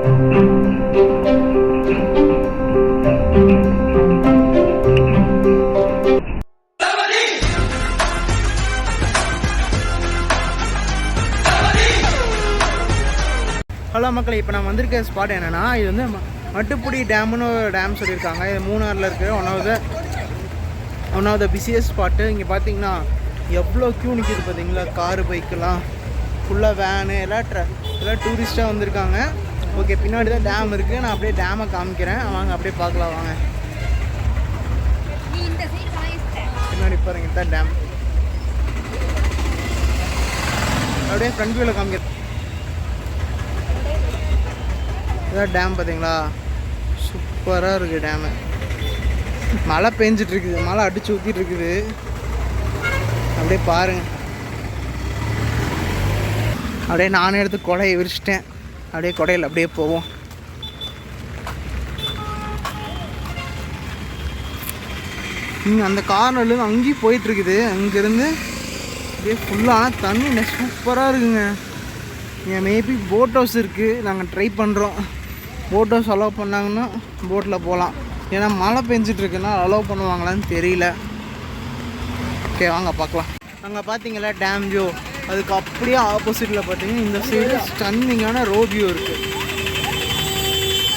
Hello மக்களே, இப்போ நான் வந்திருக்க ஸ்பாட் என்னென்னா, இது வந்து மட்டுப்புடி டேம்னு ஒரு டேம் சொல்லியிருக்காங்க. இது மூணாரில் இருக்குது. One of the busiest spot. இங்கே பார்த்தீங்கன்னா எவ்வளோ க்யூ நிற்கிது பார்த்தீங்களா. காரு, பைக்கெல்லாம் ஃபுல்லாக வேனு எல்லாம் டூரிஸ்ட்டாக வந்திருக்காங்க. ஓகே, பின்னாடி தான் டேம் இருக்குது. நான் அப்படியே டேமை காமிக்கிறேன், வாங்க அப்படியே பார்க்கலாம் வாங்க. பின்னாடி பாருங்க, தான் டேம். அப்படியே ஃப்ரண்ட் வியூவில் காமிக்கிறேன். இதான் டேம் பார்த்தீங்களா, சூப்பராக இருக்குது டேமு. மழை பெஞ்சிட்ருக்குது, மழை அடித்து ஊற்றிட்டு இருக்குது. அப்படியே பாருங்கள். அப்படியே நானே எடுத்து கொடையை விரிச்சிட்டேன். அப்படியே கொடையில் அப்படியே போவோம். இங்கே அந்த கார்னர்லேருந்து அங்கேயும் போயிட்டுருக்குது. அங்கேருந்து அப்படியே ஃபுல்லாக தண்ணி சூப்பராக இருக்குங்க. இங்கே மேபி போட் ஹவுஸ் இருக்குது. நாங்கள் ட்ரை பண்ணுறோம். போட் ஹவுஸ் அலோவ் பண்ணாங்கன்னா போட்டில் போகலாம். ஏன்னா மழை பெஞ்சிட்ருக்குன்னா அலோவ் பண்ணுவாங்களான்னு தெரியல. ஓகே, வாங்க பார்க்கலாம். அங்கே பார்த்தீங்களா டேம் வியூ, அதுக்கு அப்படியே ஆப்போசிட்டில் பார்த்தீங்கன்னா இந்த சைடு ஸ்டன்னிங்கான ரோட் வியூ இருக்குது.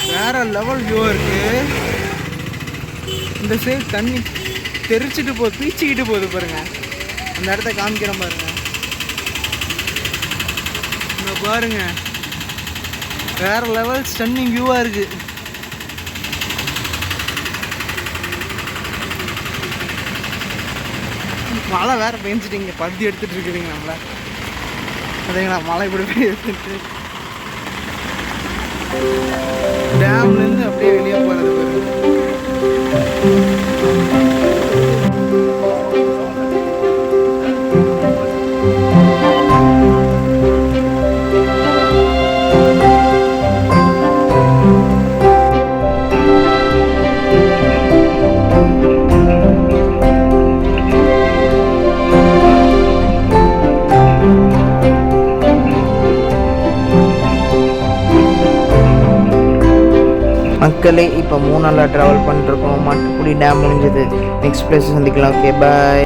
வேறு லெவல் வியூ இருக்குது. இந்த சைடு தண்ணி தெரிச்சிட்டு போகுது, பீச்சிக்கிட்டு போகுது பாருங்கள். அந்த இடத்த காமிக்கிற பாருங்கள். இங்கே பாருங்கள், வேறு லெவல் ஸ்டன்னிங் வியூவாக இருக்குது. மழை வேறு பெஞ்சிட்டு இங்கே படுத்தி எடுத்துகிட்டு இருக்குதுங்க நம்மளை. அதேங்களா, மழை இப்படி போய் எடுத்துட்டு டேம்லேருந்து அப்படியே வெளியே போகிறது பாருங்க. மக்களே, இப்போ மூணு நாளாக ட்ராவல் பண்ணிட்டுருக்கோம். மட்டுப்புடி டேம் முடிஞ்சது. நெக்ஸ்ட் பிளேஸ் சந்திக்கலாம். ஓகே, பாய்.